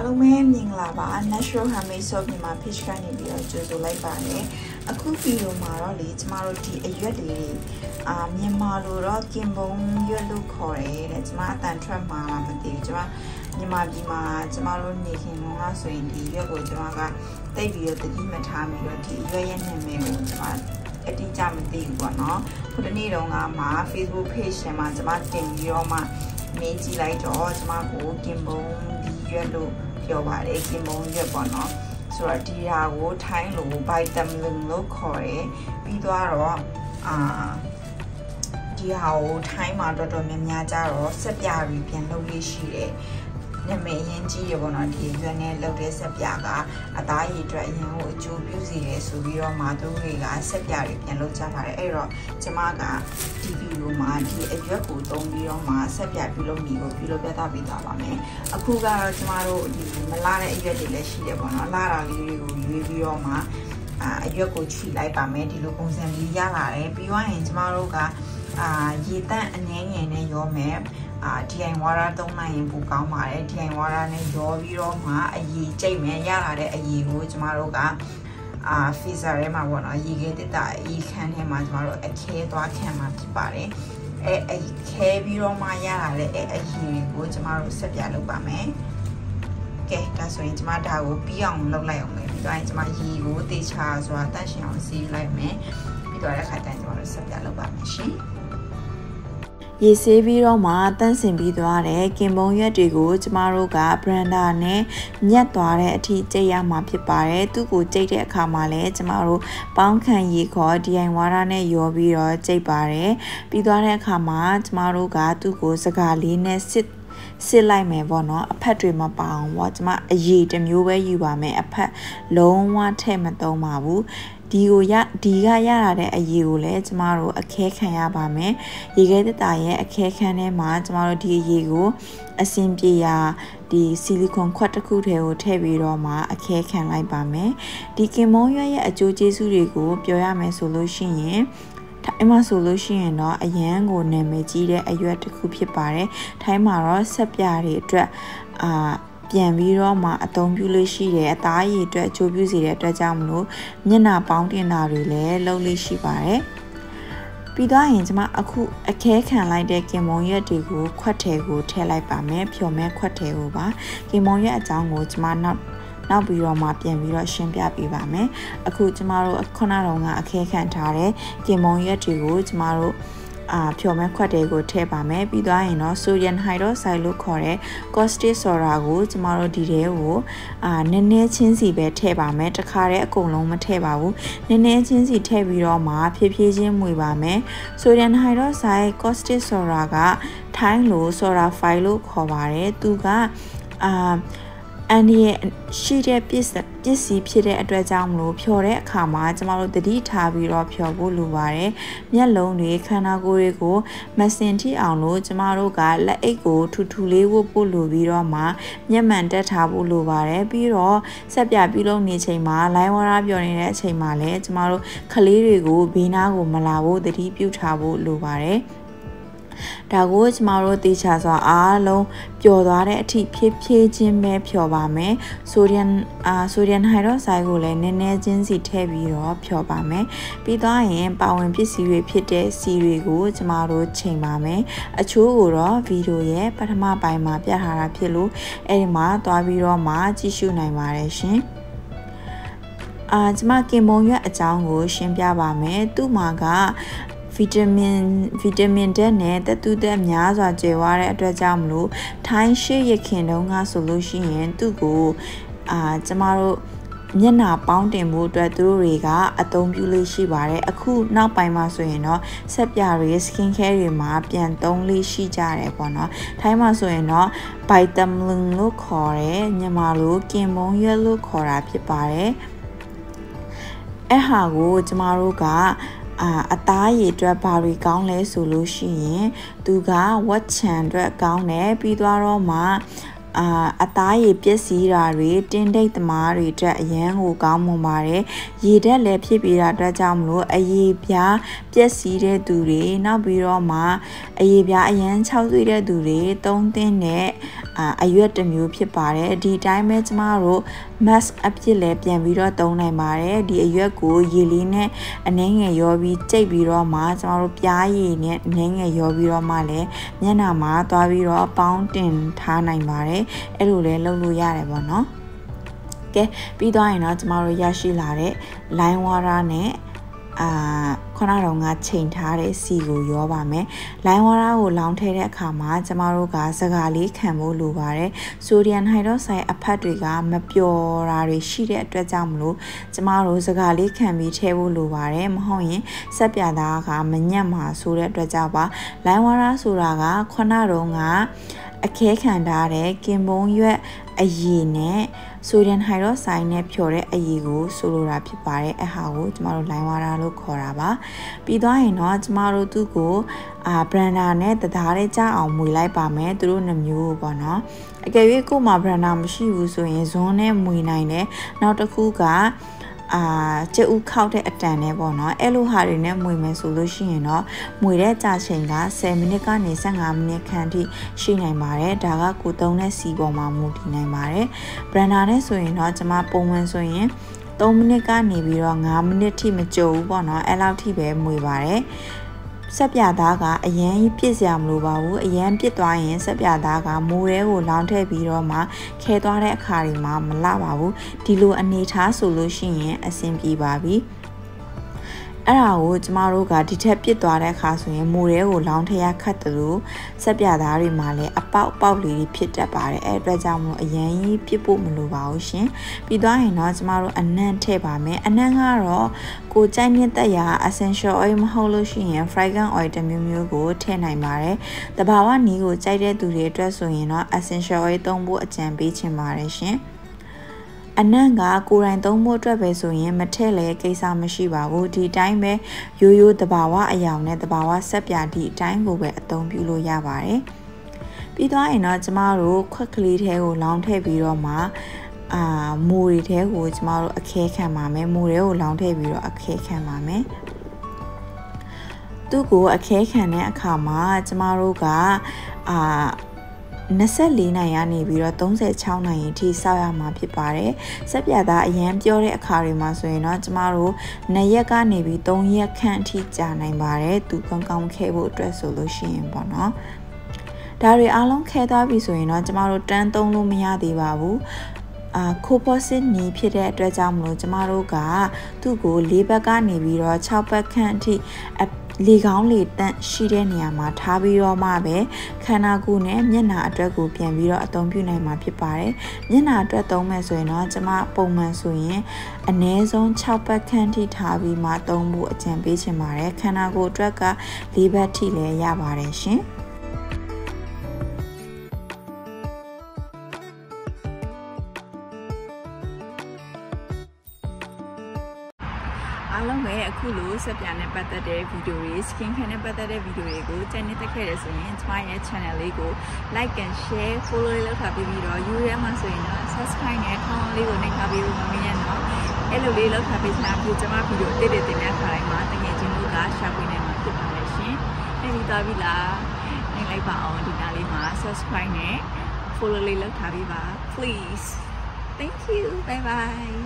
အားလုံးပဲမြင်လာပါ natural handmade soap မြန်မာ page ကနေပြီးတော့ကြိုဆိုလိုက်ပါတယ်အခုဗီဒီယိုမှာတော့လေကျမတို့ဒီအရွက်တွေမြန်မာလိုတော့ကင်ဘုံရွက်လို့ခေါ်တယ်တဲ့ကျမအတန်ထွက်မှာလားမသိဘူးကျမမြန်မာပြည်မှာကျမတို့နေခင်တော့ဆိုရင်ဒီရွက်ကိုကျမကတိတ်ပြီးတော့တတိမထားပြီးတော့ဒီရွက်ရဲ့နာမည်ကိုကျမအတိအကျမသိဘူးပေါ့နော်ခုတနေ့တော့ငါမှာ Facebook page ထဲမှာကျမတင်ပြီးတော့မှမေးကြည့်လိုက်တော့ကျမကိုကင်ဘုံဒီရွက်လို့ပြောပါတယ်ကင်ဘုံရွက်ပေါ့နော်ဆိုတော့ဒီဟာကိုထိုင်းလိုဘိုက်တမ်လင်းလို့ခေါ်တယ်ပြီးတော့ဒီဟာကိုထိုင်းမှာတော်တော်များများကြတော့ဆက်ပြာပြီးပြန်လုပ်လို့ရှိတယ်နာမည်ရင်းကြီးရပေါ့နော်ဒီရွက်နဲ့လုပ်တဲ့ဆက်ပြာကအသားရည်အတွက်အရင်ကအကျိုးပြုစီတယ်ဆိုပြီးတော့မှသူတွေကဆက်ပြာတွေပြန်လုပ်ကြပါတယ်အဲ့တော့ကျမကဒီဗီဒီယိုမှာဒီအရွက်ကိုသုံးပြီးတော့မှဆက်ပြာပြုလုပ်နေကိုပြုလုပ်ပြသပေးသွားပါမယ်အခုကတော့ကျမတို့ဒီမလာတဲ့အရွက်တွေလည်းရှိတယ်ပေါ့နော်လာတာလေးတွေကိုရွေးပြီးတော့မှအရွက်ကိုခြိလိုက်ပါမယ်ဒီလိုပုံစံလေးရလာတယ်ပြီးတော့ရင်ကျမတို့ကရေတန့်အနည်းငယ်နဲ့ရောမယ်DI water သုံးနိုင်ရင်ပိုကောင်းပါတယ် DI water နဲ့ရောပြီးတော့မှအရည်ကျိတ်မယ်ရလာတဲ့အရည်ကိုကျမတို့ကfreezer ထဲမှာပေါ့နော်ရေခဲတက်တာအရည်ခန်းထဲမှာကျမတို့အခဲသွားခံမှာဖြစ်ပါတယ်အခဲပြီးတော့မှရလာတဲ့အရည်ကိုကျမတို့ဆက်ပြလုပ်ပါမယ်ကဲဒါဆိုရင်ကျမဒါကိုပြီးအောင်လုပ်လိုက်အောင်မယ်ပြီးတော့ကျမရေကိုတေချာဆိုတာတန့်ရှင်းအောင်စီးလိုက်မယ်ပြီးတော့တဲ့ခါကျရင်ကျမတို့ဆက်ပြလုပ်ပါမယ်ရှင်ရေဆေးပြီးတော့မှတန့်စင်ပြီးသွားတဲ့ကင်ဘုံရွက်တွေကိုကျမတို့ကဘရန်ဒါနဲ့ညက်သွားတဲ့အထိကြိတ်ရမှာဖြစ်ပါတယ်သူ့ကိုကြိတ်တဲ့အခါမှာလည်းကျမတို့ပေါင်းခံရေခေါ် DI water နဲ့ရောပြီးတော့ကြိတ်ပါတယ်ပြီးသွားတဲ့အခါမှာကျမတို့ကသူ့ကိုစကားလေးနဲ့စစ်လိုက်မယ်ပေါ့နော်အဖက်တွေမပအောင်ပေါ့ကျမအရည်တစ်မျိုးပဲယူပါမယ်အဖက်လုံးဝထည့်မသုံးပါဘူးဒီကရလာတဲ့အရည်ကိုလည်းကျမတို့အခဲခံရပါမယ်ရေခဲတက်တာရဲ့အခဲခံထဲမှာကျမတို့ဒီအရည်ကိုအစင်ပြေရာဒီဆီလီကွန်ခွက်တစ်ခုထဲကိုထည့်ပြီးတော့မှအခဲခံလိုက်ပါမယ်ဒီကင်မုံရွက်ရဲ့အကျိုးကျေးဇူးတွေကိုပြောရမယ်ဆိုလို့ရှိရင်ထိုင်းမှာဆိုလို့ရှိရင်တော့အရန်ကိုနာမည်ကြီးတဲ့အရွက်တစ်ခုဖြစ်ပါတယ်ထိုင်းမှာတော့ဆက်ပြားတွေအတွက်ပြန်ပြီးတော့မှအသုံးပြုလို့ရှိတယ်အသားရည်အတွက်အကျိုးပြုစေတဲ့အတွက်ကြောင့်မလို့မျက်နှာပေါင်းတင်တာတွေလည်းလုပ်လို့ရှိပါတယ်ပြီးတော့ရင်ကျမအခုအခဲခံလိုက်တဲ့ကင်မုံရွက်တွေကိုခွက်ထဲကိုထည့်လိုက်ပါမယ်ဖြော်မဲခွက်ထဲကိုပါကင်မုံရွက်အကြောင်းကိုကျမနောက်ပြီးတော့မှပြန်ပြီးတော့ရှင်းပြပေးပါမယ်အခုကျမတို့ခုနကအခဲခံထားတဲ့ကင်မုံရွက်တွေကိုကျမတို့ဖြော်မဲခွက်တွေကိုထည့်ပါမယ်ပြီးသွားရင်တော့ sodium hydroxide လို့ခေါ်တဲ့ caustic soda ကိုကျမတို့ဒီထဲကိုနည်းနည်းချင်းစီပဲထည့်ပါမယ်တခါတည်းအကုန်လုံးမထည့်ပါဘူးနည်းနည်းချင်းစီထည့်ပြီးတော့မှဖြည်းဖြည်းချင်းမွေပါမယ် sodium hydroxide caustic soda ကထိုင်းလို soda file လို့ခေါ်ပါတယ်သူကအန်ဒီရဲ့ရှိတဲ့ပစ္စည်းဖြစ်တဲ့အတွက်ကြောင့်မလို့ဖြော်တဲ့အခါမှာကျမတို့တတိထားပြီးတော့ဖြော်ဖို့လိုပါတယ်မျက်လုံးတွေခန္ဓာကိုယ်တွေကိုမစင်ထိအောင်လို့ကျမတို့ကလက်အိတ်ကိုထူထူလေးဝတ်ဖို့လိုပြီးတော့မှမျက်မှန်တက်ထားဖို့လိုပါတယ်ပြီးတော့ဆက်ပြပြုလုပ်နေချိန်မှာလိုင်းဝါးပြောနေတဲ့အချိန်မှာလည်းကျမတို့ခလေးတွေကိုဘေးနားကိုမလာဖို့တတိပြုထားဖို့လိုပါတယ်ဒါကိုကျမတို့တေချာစွာအားလုံးပျော်သွားတဲ့အထိဖြည်းဖြည်းချင်းပဲဖြော်ပါမယ်ဆိုဒီယမ်ဟိုက်ဒရိုက်ဆိုက်ကိုလည်းနည်းနည်းချင်းစီထည့်ပြီးတော့ဖြော်ပါမယ်ပြီးသွားရင်ပါဝင်ပစ္စည်းတွေဖြစ်တဲ့စီတွေကိုကျမတို့ချိန်ပါမယ်အချိုးကိုတော့ဗီဒီယိုရဲ့ပထမပိုင်းမှာပြထားတာဖြစ်လို့အဲ့ဒီမှာသွားပြီးတော့မှကြည့်ရှုနိုင်ပါတယ်ရှင်ကျမကင်မုံရွက်အကြောင်းကိုရှင်းပြပါမယ်သူ့မှာကဗီတာမင်ဓာတ်နဲ့သတ္တုဓာတ်များစွာကျယ်ဝတဲ့အတွက်ကြောင့်မလို့ထိုင်းရှေ့ရခင်တုန်းကဆိုလို့ရှိရင်သူ့ကိုကျမတို့မျက်နှာပေါင်းတင်ဖို့အတွက်သူတို့တွေကအသုံးပြုလို့ရှိပါတယ်အခုနောက်ပိုင်းမှာဆိုရင်တော့ဆက်ပြတွေ skin care တွေမှာပြန်သုံးလို့ရှိကြတယ်ပေါ့နော်ထိုင်းမှာဆိုရင်တော့ဗိုက်တမ်လင်းလို့ခေါ်တယ်မြန်မာလိုကင်မုံရွက်လို့ခေါ်တာဖြစ်ပါတယ်အဲ့ဟာကိုကျမတို့ကအသားရည်အတွက်ဘာတွေကောင်းလဲဆိုလို့ရှိရင်သူကဝက်ချန်အတွက်ကောင်းတယ်ပြီးသွားတော့မှ အသားရည်ပြည့်စည်တာတွေတင်းတိတ်သမားတွေအတွက်အရန်ကိုကောင်းမွန်ပါတယ်ရေဓာတ်လည်းဖြစ်ပြီးတာအတွက်ကြောင့်မလို့အရေပြားပြည့်စည်တဲ့သူတွေနောက်ပြီးတော့မှအရေပြားအရန်ခြောက်သွေးတဲ့သူတွေသုံးသင့်တဲ့အရွက်တစ်မျိုးဖြစ်ပါတယ်ဒီတိုင်းပဲကျမတို့ mask အပြစ်လည်းပြန်ပြီးတော့သုံးနိုင်ပါတယ်ဒီအရွက်ကိုရေလေးနဲ့အနှဲငယ်ရောပြီးကြိတ်ပြီးတော့မှကျမတို့ပြားရည်နဲ့အနှဲငယ်ရောပြီးတော့မှလည်းမျက်နှာမှာသွားပြီးတော့ပေါင်းတင်ထားနိုင်ပါတယ်အဲ့လိုလည်းလုပ်လို့ရတယ်ပေါ့နော်ကဲပြီးသွားရင်တော့ကျမတို့ရရှိလာတဲ့ line water နဲ့ခုနကတော့ငါချိန်ထားတဲ့စီကိုရောပါမယ်။ line water ကိုလောင်းထည့်တဲ့အခါမှာကျမတို့ကစကားလေးခံဖို့လိုပါတယ်။ sodium hydroxide အဖက်တွေကမပျော်တာတွေရှိတဲ့အတွက်ကြောင့်မလို့ကျမတို့စကားလေးခံပြီးထည့်ဖို့လိုပါတယ်။မဟုတ်ရင်စက်ပြသားကမညံ့မှာဆိုတဲ့အတွက်ကြောင့်ပါ line water ဆိုတာကခုနကတော့ငါအခဲခံထားတဲ့ကင်မုံရွက်အရည်နဲ့ဆိုဒီယမ်ဟိုက်ဒရိုဆိုက်နဲ့ဖြော်တဲ့အရည်ကိုဆိုလိုတာဖြစ်ပါတယ်အဟာကိုကျမတို့ line water လို့ခေါ်တာပါပြီးသွားရင်တော့ကျမတို့သူ့ကိုဘရန်ဒါနဲ့တသားလေးကြအောင်မွေလိုက်ပါမယ်သူတို့နှမျိုးပေါ့နော်အကယ်၍ကို့မှာဘရန်ဒါမရှိဘူးဆိုရင်ဇွန်းနဲ့မွေနိုင်တယ်နောက်တစ်ခုကကျဥခောက်တဲ့အတန်နဲ့ပေါ့နော်အဲ့လိုဟာတွေနဲ့မွေမယ်ဆိုလို့ရှိရင်တော့မွေတဲ့ကြာချိန်က10မိနစ်ကနေ15မိနစ်ခန့်ထိရှိနိုင်ပါတယ်ဒါကကိုသုံးတဲ့စီပေါ်မှာမူတည်နိုင်ပါတယ်ဘရန်ဒါနဲ့ဆိုရင်တော့ကျွန်မပုံမှန်ဆိုရင်3မိနစ်ကနေပြီးတော့5မိနစ်ထိမကြိုဘူးပေါ့နော်အဲ့လောက်ထိပဲမွေပါတယ်ဆက်ပြသားကအရန်ပြစ်စရာမလိုပါဘူးအရန်ပြစ်သွားရင်ဆက်ပြသားကမိုးရဲကိုလောင်းထည့်ပြီးတော့မှခဲသွားတဲ့အခါတွေမှာမလှပါဘူးဒီလိုအနေထားဆိုလို့ရှိရင်အဆင်ပြေပါပြီအဲ့ဒါကိုကျမတို့ကဒီထက်ပြစ်သွားတဲ့အခါဆိုရင်မိုးရဲကိုလောင်းထည့်ရခတ်တယ်လို့ဆက်ပြသားတွေမှာလည်းအပေါက်လေးဖြစ်တတ်ပါတယ်အဲ့အတွက်ကြောင့်မို့အရန်ကြီးပြစ်ဖို့မလိုပါဘူးရှင်ပြီးသွားရင်တော့ကျမတို့အနံ့ထည့်ပါမယ်အနံ့ကတော့ကိုကြိုက်မြင့်တက်ရာ essential oil မဟုတ်လို့ရှိရင် fragrant oil တစ်မျိုးကိုထည့်နိုင်ပါတယ်တဘာဝနီးကိုကြိုက်တဲ့သူတွေအတွက်ဆိုရင်တော့ essential oil သုံးဖို့အကြံပေးချင်ပါတယ်ရှင်အနံ့ကကိုယ်တိုင်သုံးဖို့အတွက်ပဲဆိုရင်မထည့်လည်းကိစ္စမရှိပါဘူးဒီတိုင်းပဲရိုးတဘာဝအယောင်နဲ့တဘာဝဆက်ပြဒီအတိုင်းကိုပဲအသုံးပြုလို့ရပါတယ်ပြီးသွားရင်တော့ကျမတို့ခွက်ကလေးထဲကိုလောင်းထည့်ပြီးတော့မှမူတွေထဲကိုကျမတို့အခဲခံပါမယ်မူတွေကိုလောင်းထည့်ပြီးတော့အခဲခံပါမယ်သူ့ကိုအခဲခံတဲ့အခါမှာကျမတို့က24နိုင်ရနေပြီးတော့36နိုင်ရင်ထိစောက်ရမှာဖြစ်ပါတယ်။စက်ပြသားအရန်ပြောတဲ့အခါတွေမှာဆိုရင်တော့ကျမတို့2ရက်ကနေပြီး3ရက်ခန့်အထိကြာနိုင်ပါတယ်။သူကောင်းကောင်းခဲဖို့အတွက်ဆိုလို့ရှိရင်ပေါ့နော်။ဒါတွေအားလုံးခဲသွားပြီဆိုရင်တော့ကျမတို့တန်းသုံးလို့မရသေးပါဘူး။ခိုပိုစစ်နီးဖြစ်တဲ့အတွက်ကြောင့်မလို့ကျမတို့ကသူ့ကို4ဘက်ကနေပြီးတော့6ဘက်ခန့်အထိလေကောင်းလေတန့်ရှိတဲ့နေရာမှာထားပြီးတော့မှပဲခန္ဓာကိုယ်နဲ့မျက်နှာအတွက်ကိုပြန်ပြီးတော့အသုံးပြုနိုင်မှာဖြစ်ပါတယ်။မျက်နှာအတွက်သုံးမယ်ဆိုရင်တော့ကျမပုံမှန်ဆိုရင်အနည်းဆုံး6ဘက်ခန့်ထိထားပြီးမှသုံးဖို့အကြံပေးချင်ပါတယ်။ခန္ဓာကိုယ်အတွက်က4ဘက်ထိလည်းရပါတယ်ရှင်။အားလုံးပဲအခုလိုဆက်ပြနဲ့ပတ်သက်တဲ့ဗီဒီယိုတွေ skin care နဲ့ပတ်သက်တဲ့ဗီဒီယိုတွေကိုကြိုက်နေတက်ခဲ့ရဆိုရင်ကျွန်မရဲ့ channel လေးကို like and share follow လုပ်ထားပြီးတော့ YouTube ထဲမှာဆိုရင်တော့ subscribe နဲ့ထောင်းလေးကိုနှိပ်ထားပြီးတော့မင်းရတော့အဲ့လိုလေးလုပ်ထားပြီးသားပြီးကျွန်မဗီဒီယိုတစ်တင်တဲ့ခါတိုင်းမှာတကယ်ချင်းတို့ကရှာဖွေနေမှာဖြစ်ပါလေရှင်အဲ့ဒီတော့ပြီလားနှိပ်လိုက်ပါအောင်ဒီနားလေးမှာ subscribe နဲ့ follow လေးလုပ်ထားပြီးပါ please thank you bye bye